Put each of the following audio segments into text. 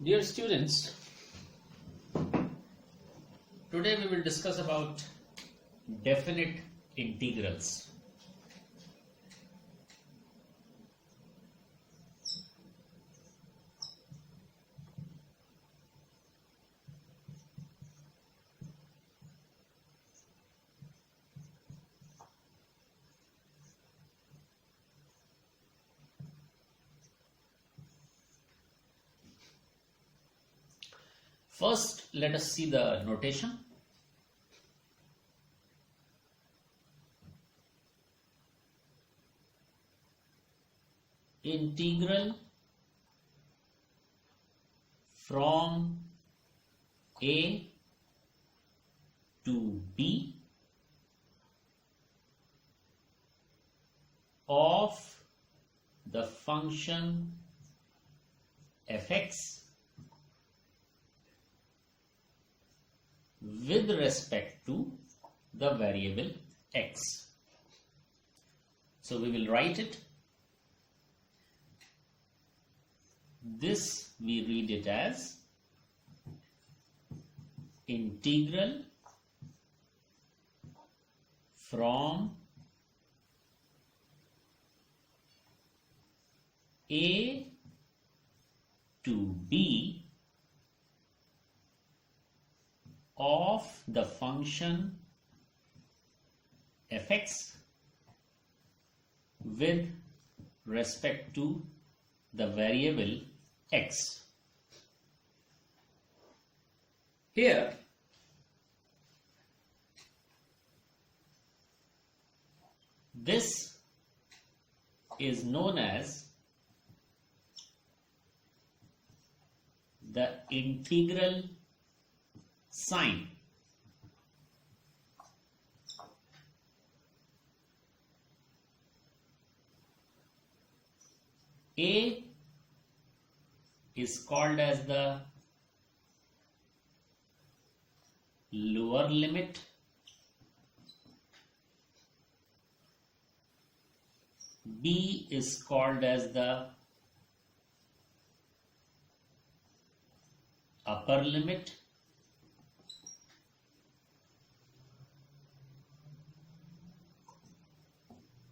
Dear students, today we will discuss about definite integrals. First, let us see the notation. Integral from a to b of the function fx with respect to the variable x. So we will write it. This we read it as integral from a to b of the function fx with respect to the variable x. Here this is known as the integral sign. A is called as the lower limit, B is called as the upper limit,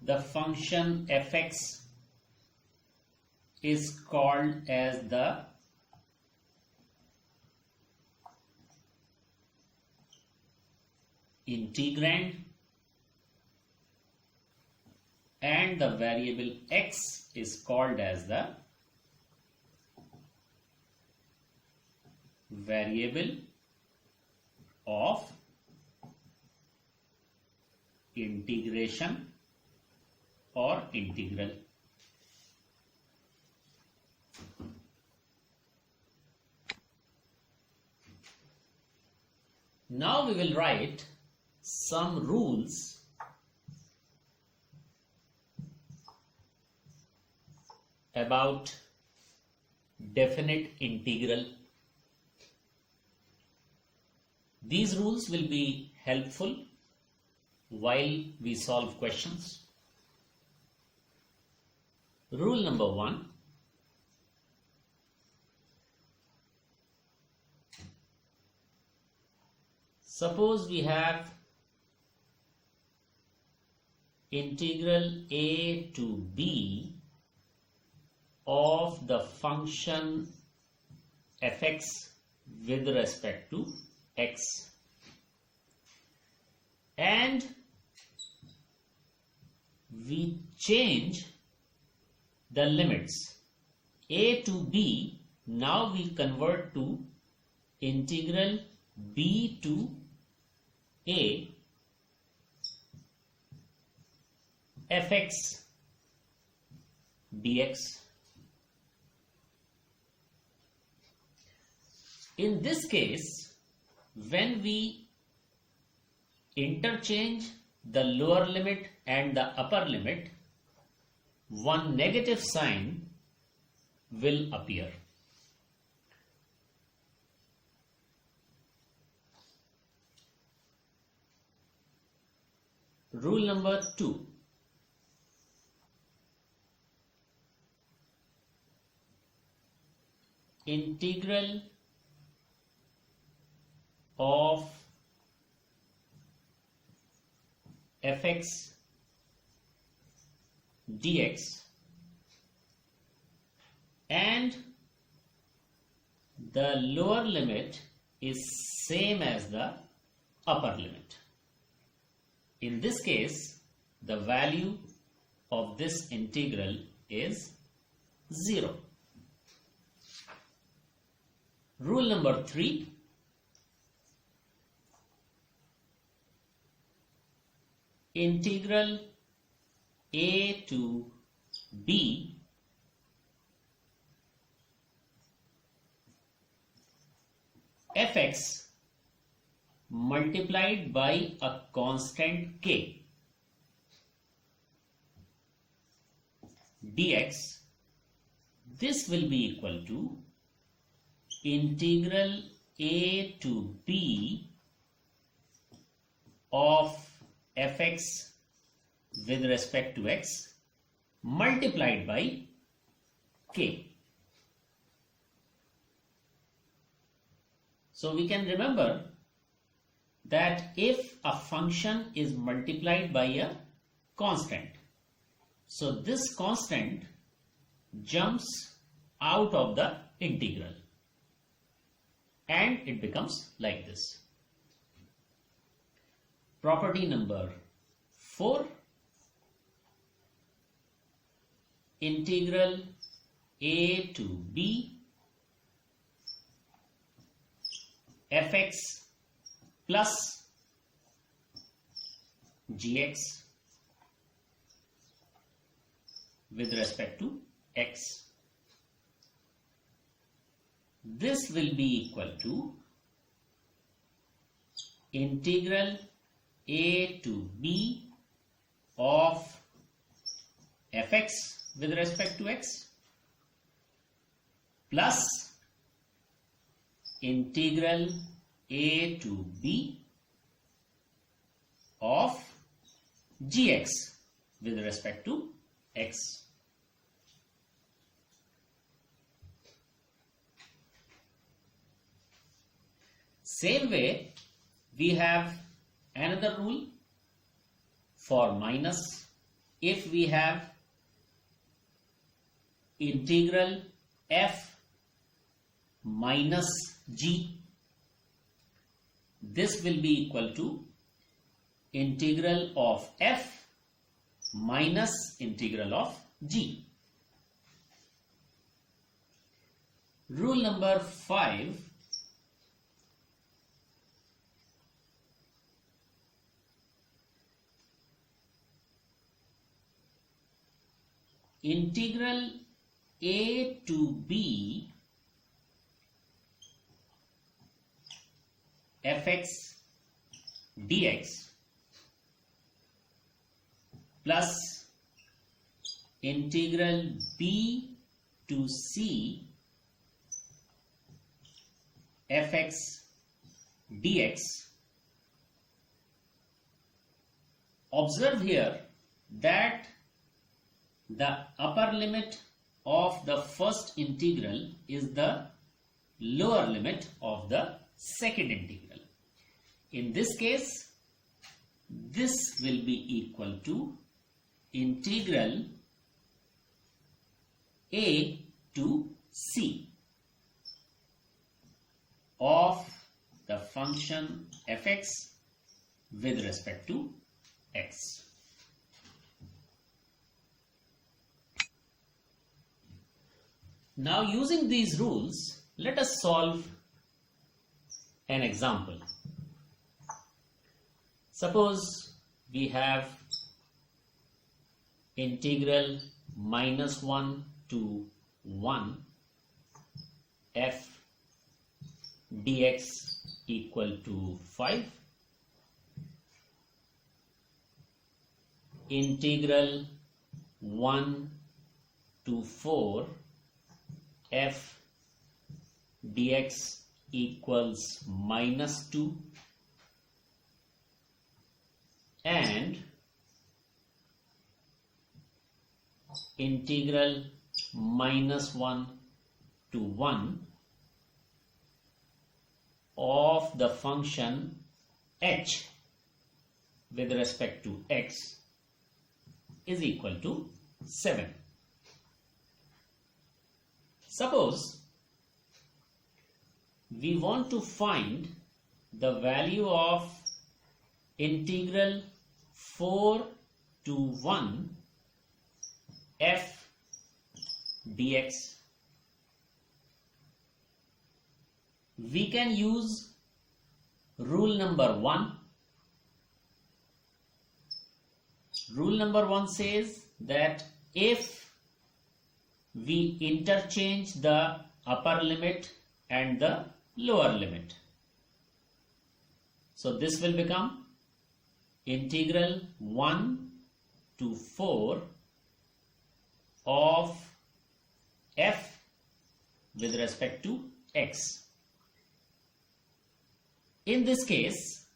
the function fx is called as the integrand, and the variable x is called as the variable of integration or integral. Now we will write some rules about definite integral. These rules will be helpful while we solve questions. Rule number 1. Suppose we have integral a to b of the function fx with respect to x, and we change the limits a to b. Now we convert to integral b to a fx dx. In this case, when we interchange the lower limit and the upper limit, one negative sign will appear. Rule number 2. integral of fx dx and the lower limit is same as the upper limit. In this case, the value of this integral is 0. Rule number 3. Integral a to b fx multiplied by a constant k dx, this will be equal to integral a to b of fx with respect to x multiplied by k. So we can remember that if a function is multiplied by a constant, so this constant jumps out of the integral and it becomes like this. Property number 4. Integral a to b fx plus gx with respect to x. This will be equal to integral a to b of fx with respect to x plus integral a to b of gx with respect to x. Same way, we have another rule for minus. If we have integral f minus g, this will be equal to integral of f minus integral of g. Rule number 5. Integral a to b fx dx plus integral b to c fx dx. Observe here that the upper limit of the first integral is the lower limit of the second integral. In this case, this will be equal to integral a to c of the function fx with respect to x. Now, using these rules, let us solve an example. Suppose we have integral minus 1 to 1 f dx equal to 5, integral 1 to 4 f dx equals minus 2, and integral minus 1 to 1 of the function h with respect to x is equal to 7. Suppose we want to find the value of integral 4 to 1 f dx. We can use rule number 1. Rule number 1 says that if we interchange the upper limit and the lower limit, so this will become integral 1 to 4 of f with respect to x. In this case,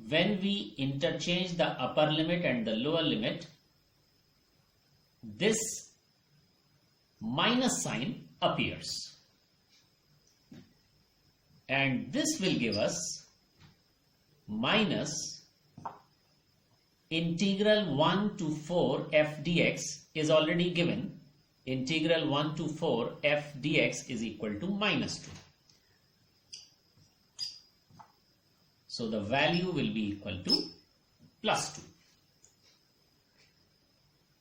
when we interchange the upper limit and the lower limit, this minus sign appears, and this will give us minus integral 1 to 4 f dx is already given. Integral 1 to 4 f dx is equal to minus 2. So the value will be equal to plus 2.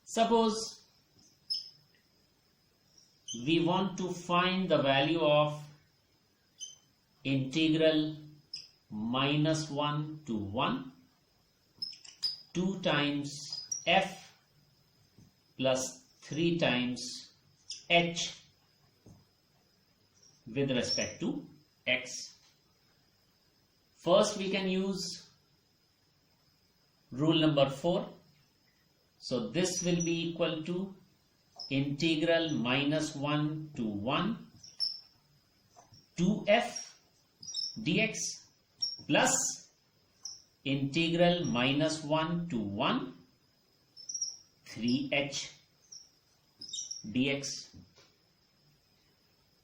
Suppose we want to find the value of integral minus 1 to 1 2 times f plus 3 times h with respect to x. First we can use rule number 4. So this will be equal to integral minus 1 to 1 2f dx plus integral minus 1 to 1 3h dx.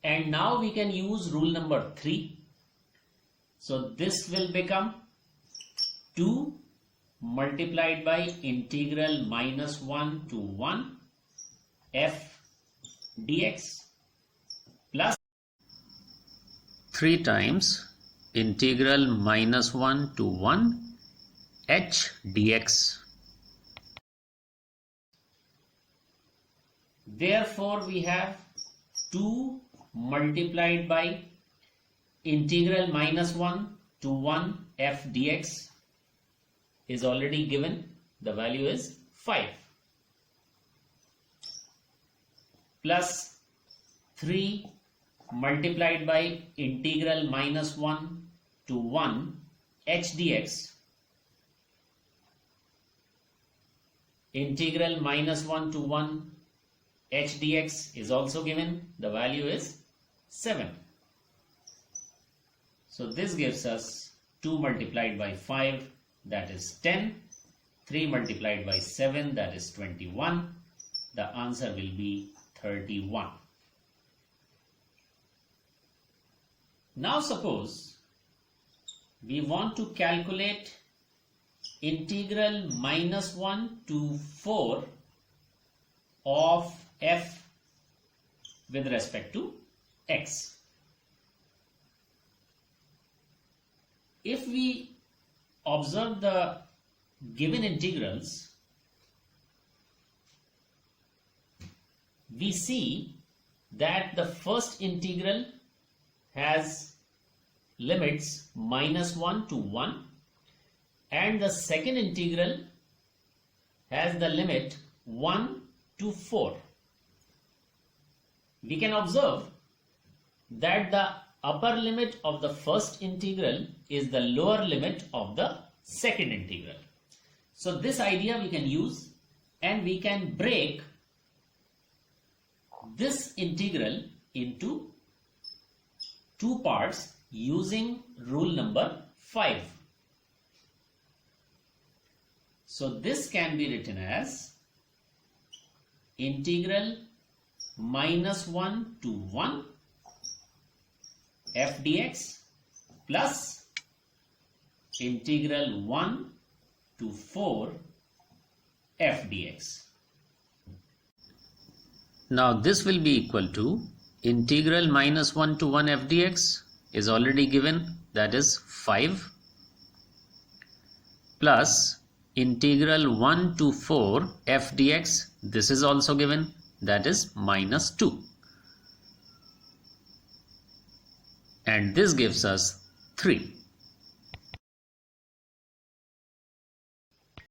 And now we can use rule number 3. So this will become 2 multiplied by integral minus 1 to 1 f dx plus 3 times integral minus 1 to 1 h dx. Therefore we have 2 multiplied by integral minus 1 to 1 f dx is already given. The value is 5 plus 3 multiplied by integral minus 1 to 1 h dx. Integral minus 1 to 1 h dx is also given. The value is 7. So this gives us 2 multiplied by 5, that is 10. 3 multiplied by 7, that is 21. The answer will be 31. Now suppose we want to calculate integral minus 1 to 4 of f with respect to x. If we observe the given integrals, we see that the first integral has limits minus 1 to 1 and the second integral has the limit 1 to 4. We can observe that the upper limit of the first integral is the lower limit of the second integral. So this idea we can use, and we can break this integral into two parts using rule number 5. So this can be written as integral minus 1 to 1 f dx plus integral 1 to 4 f dx. Now this will be equal to integral minus 1 to 1 f dx is already given, that is 5, plus integral 1 to 4 f dx, this is also given, that is minus 2. And this gives us 3.